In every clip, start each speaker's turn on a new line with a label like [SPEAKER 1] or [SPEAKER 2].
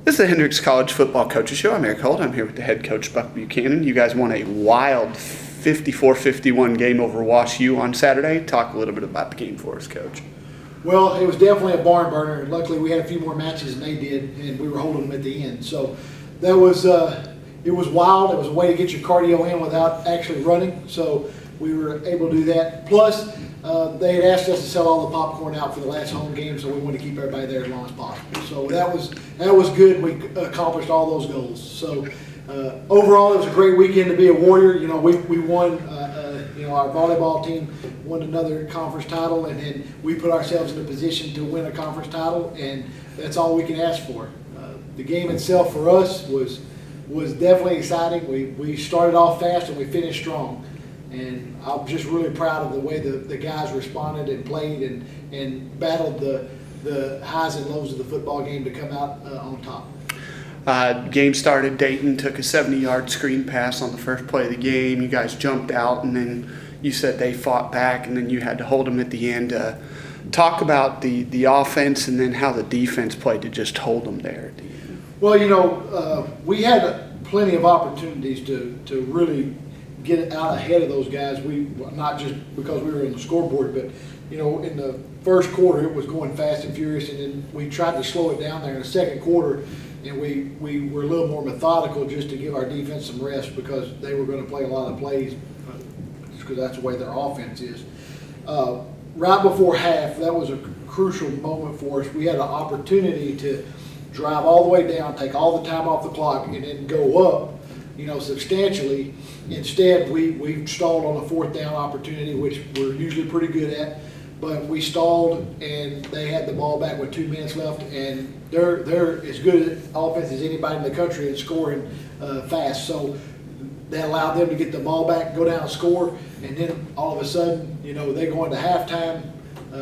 [SPEAKER 1] This is the Hendrix College Football Coaches Show. I'm Eric Holt. I'm here with the head coach, Buck Buchanan. You guys won a wild 54-51 game over Wash U on Saturday. Talk a little bit about the game for us, Coach.
[SPEAKER 2] Well, it was definitely a barn burner. Luckily, we had a few more matches than they did, and we were holding them at the end. So that was it was wild. It was a way to get your cardio in without actually running. So we were able to do that. Plus, they had asked us to sell all the popcorn out for the last home game, so we wanted to keep everybody there as long as possible. So that was good. We accomplished all those goals. So overall, it was a great weekend to be a Warrior. You know, we won. Our volleyball team won another conference title, and then we put ourselves in a position to win a conference title, and that's all we can ask for. The game itself for us was definitely exciting. We started off fast and we finished strong. And I'm just really proud of the way the guys responded and played and battled the highs and lows of the football game to come out on top.
[SPEAKER 1] Game started. Dayton took a 70-yard screen pass on the first play of the game. You guys jumped out, and then you said they fought back, and then you had to hold them at the end. Talk about the offense and then how the defense played to just hold them there at the end.
[SPEAKER 2] Well, we had plenty of opportunities to really get out ahead of those guys. Not just because we were on the scoreboard, but in the first quarter it was going fast and furious, and then we tried to slow it down there in the second quarter, and we were a little more methodical just to give our defense some rest because they were going to play a lot of plays because that's the way their offense is. Right before half, that was a crucial moment for us. We had an opportunity to drive all the way down, take all the time off the clock, and then go up substantially. Instead, we stalled on a fourth down opportunity, which we're usually pretty good at, but we stalled and they had the ball back with 2 minutes left, and they're as good at offense as anybody in the country at scoring fast. So that allowed them to get the ball back, go down and score, and then all of a sudden, they go into halftime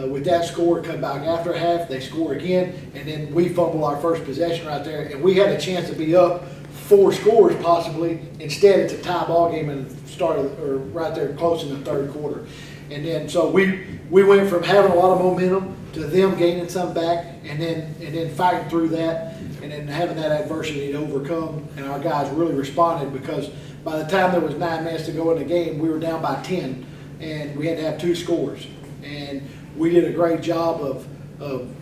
[SPEAKER 2] with that score, come back after half, they score again, and then we fumble our first possession right there, and we had a chance to be up 4 scores possibly. Instead, it's a tie ball game and started or right there close in the third quarter. And then so we went from having a lot of momentum to them gaining some back, and then fighting through that, and then having that adversity to overcome. And our guys really responded because by the time there was 9 minutes to go in the game, we were down by 10, and we had to have 2 scores. And we did a great job of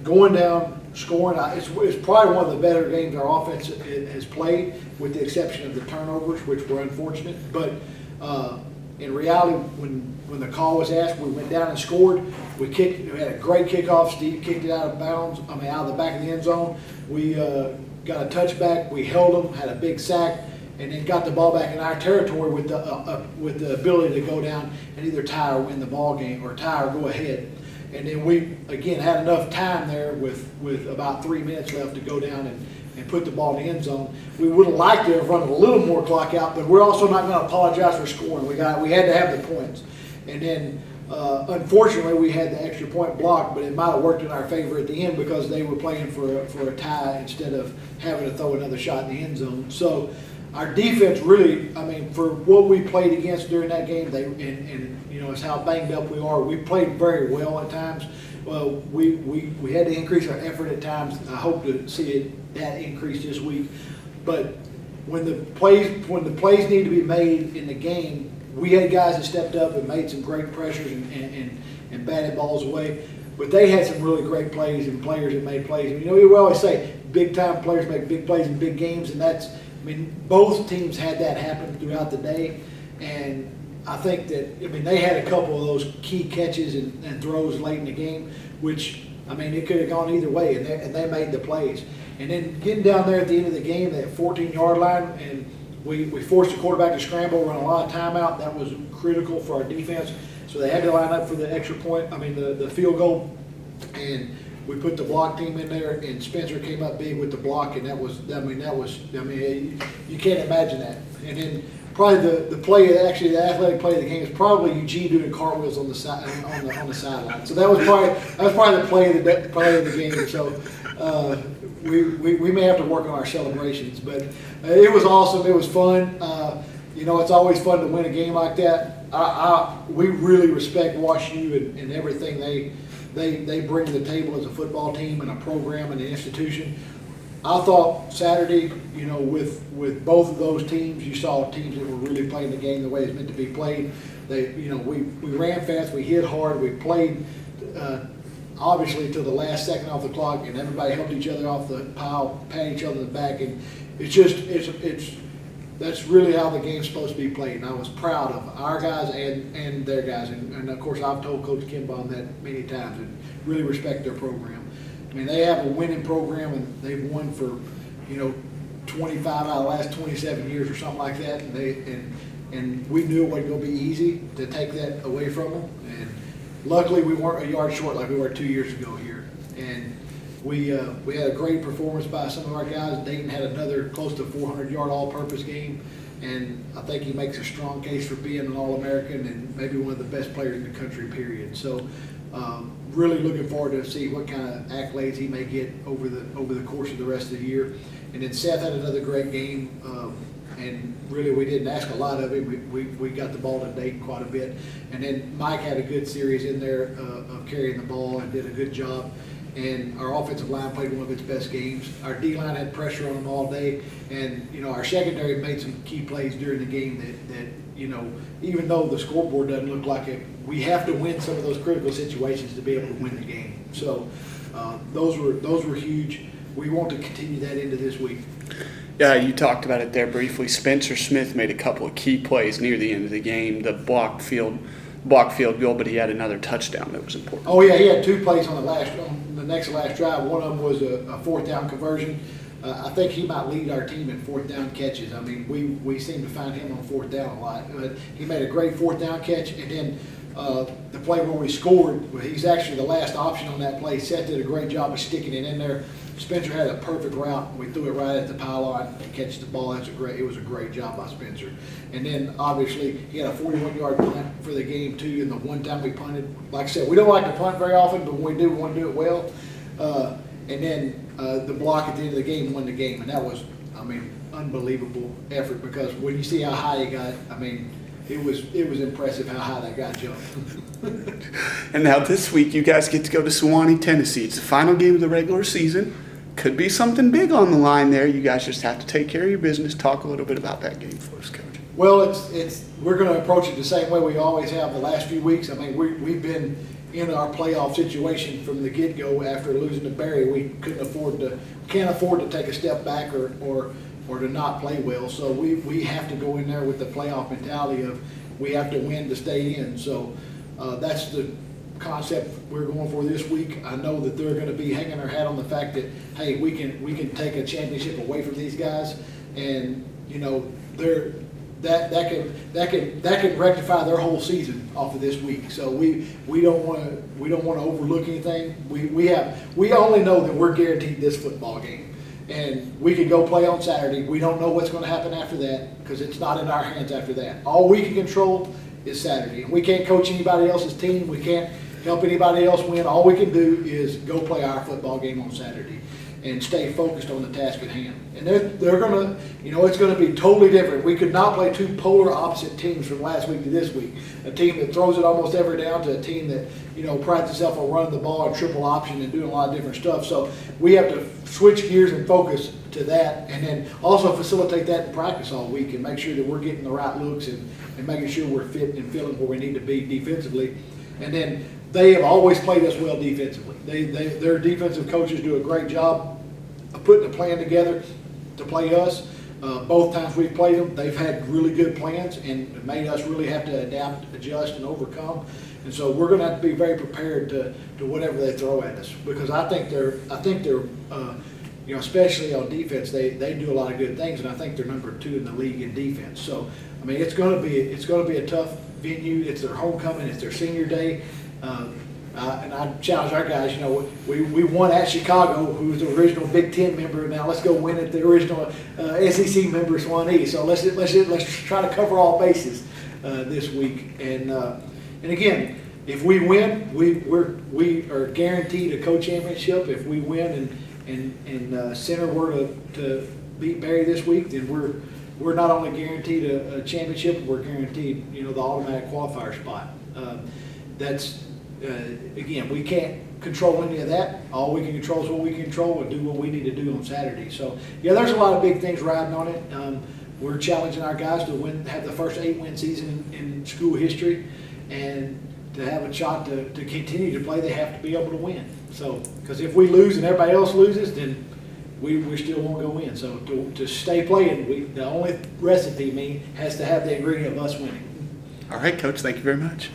[SPEAKER 2] going down, scoring. It's probably one of the better games our offense has played, with the exception of the turnovers, which were unfortunate. But in reality, when the call was asked, we went down and scored. We had a great kickoff. Steve kicked it out of bounds. Out of the back of the end zone. We got a touchback. We held them, had a big sack, and then got the ball back in our territory with the ability to go down and either tie or win the ball game, or tie or go ahead. And then we, again, had enough time there with about 3 minutes left to go down and put the ball in the end zone. We would have liked to have run a little more clock out, but we're also not going to apologize for scoring. We had to have the points. And then, unfortunately, we had the extra point blocked, but it might have worked in our favor at the end because they were playing for a tie instead of having to throw another shot in the end zone. So our defense really, for what we played against during that game, it's how banged up we are. We played very well at times. Well, we had to increase our effort at times. I hope to see that increase this week. But when the plays need to be made in the game, we had guys that stepped up and made some great pressures and batted balls away. But they had some really great plays and players that made plays. We always say big time players make big plays in big games, and both teams had that happen throughout the day. And I think that, they had a couple of those key catches and throws late in the game, which, it could have gone either way, and they made the plays. And then getting down there at the end of the game, that 14-yard line, and we forced the quarterback to scramble, run a lot of timeout. That was critical for our defense. So they had to line up for the extra point, the field goal. And we put the block team in there, and Spencer came up big with the block, and you can't imagine that. And then probably the athletic play of the game is probably Eugene doing cartwheels on the sideline. So that was probably the play of the game. So we may have to work on our celebrations, but it was awesome. It was fun. It's always fun to win a game like that. We really respect Wash U and everything they bring to the table as a football team and a program and an institution. I thought Saturday, with both of those teams, you saw teams that were really playing the game the way it's meant to be played. We ran fast, we hit hard, we played obviously till the last second off the clock, and everybody helped each other off the pile, pat each other in the back, and that's really how the game's supposed to be played. And I was proud of our guys and their guys, and of course I've told Coach Kimball that many times, and really respect their program. I mean, they have a winning program, and they've won for 25 out of the last 27 years or something like that, and we knew it wasn't going to be easy to take that away from them. And luckily, we weren't a yard short like we were 2 years ago here. And we had a great performance by some of our guys. Dayton had another close to 400-yard all-purpose game, and I think he makes a strong case for being an All-American and maybe one of the best players in the country, period. So really looking forward to see what kind of accolades he may get over the course of the rest of the year. And then Seth had another great game, and really we didn't ask a lot of him. We got the ball to Dayton quite a bit. And then Mike had a good series in there of carrying the ball and did a good job. And our offensive line played one of its best games. Our D-line had pressure on them all day. And, our secondary made some key plays during the game that even though the scoreboard doesn't look like it, we have to win some of those critical situations to be able to win the game. So those were huge. We want to continue that into this week.
[SPEAKER 1] Yeah, you talked about it there briefly. Spencer Smith made a couple of key plays near the end of the game. The block field goal, but he had another touchdown that was important.
[SPEAKER 2] Oh yeah, he had 2 plays on the next last drive. One of them was a fourth down conversion. I think he might lead our team in fourth down catches. I mean, we seem to find him on fourth down a lot. But he made a great fourth down catch, and then the play where we scored, he's actually the last option on that play. Seth did a great job of sticking it in there. Spencer had a perfect route. We threw it right at the pylon to catch the ball. It was a great job by Spencer. And then obviously he had a 41-yard punt for the game too. And the one time we punted, like I said, we don't like to punt very often, but when we do, we want to do it well. And then the block at the end of the game won the game, and that was, unbelievable effort, because when you see how high he got, it was impressive how high that guy jumped.
[SPEAKER 1] And now this week you guys get to go to Sewanee, Tennessee. It's the final game of the regular season. Could be something big on the line there. You guys just have to take care of your business. Talk a little bit about that game for us, Coach.
[SPEAKER 2] Well, we're going to approach it the same way we always have the last few weeks. We've been in our playoff situation from the get-go. After losing to Barry, we can't afford to take a step back or to not play well. So we have to go in there with the playoff mentality of we have to win to stay in. So that's the concept we're going for this week. I know that they're going to be hanging their hat on the fact that, hey, we can take a championship away from these guys, and that can rectify their whole season off of this week. So we don't want to overlook anything. We only know that we're guaranteed this football game, and we can go play on Saturday. We don't know what's going to happen after that, because it's not in our hands after that. All we can control is Saturday, and we can't coach anybody else's team. We can't help anybody else win. All we can do is go play our football game on Saturday and stay focused on the task at hand. And they're gonna, it's gonna be totally different. We could not play 2 polar opposite teams from last week to this week. A team that throws it almost every down to a team that, prides itself on running the ball and triple option and doing a lot of different stuff. So we have to switch gears and focus to that, and then also facilitate that in practice all week and make sure that we're getting the right looks and making sure we're fit and feeling where we need to be defensively. And then they have always played us well defensively. Their defensive coaches do a great job of putting a plan together to play us. Both times we've played them, they've had really good plans and made us really have to adapt, adjust, and overcome. And so we're going to have to be very prepared to whatever they throw at us, because I think they're especially on defense, they do a lot of good things, and I think they're number 2 in the league in defense. So it's going to be a tough venue. It's their homecoming. It's their senior day. And I challenge our guys, we won at Chicago, who was the original Big Ten member. Now let's go win at the original SEC member, Sewanee. So let's try to cover all bases this week. And again, if we win, we are guaranteed a co-championship. If we win and Center were to beat Barry this week, then we're not only guaranteed a championship, we're guaranteed the automatic qualifier spot. Again, we can't control any of that. All we can control is what we can control and do what we need to do on Saturday. So, yeah, there's a lot of big things riding on it. We're challenging our guys to have the first 8-win season in school history, and to have a shot to continue to play, they have to be able to win. So, because if we lose and everybody else loses, then we still won't go in. So to stay playing, the only recipe has to have the ingredient of us winning.
[SPEAKER 1] All right, Coach, thank you very much.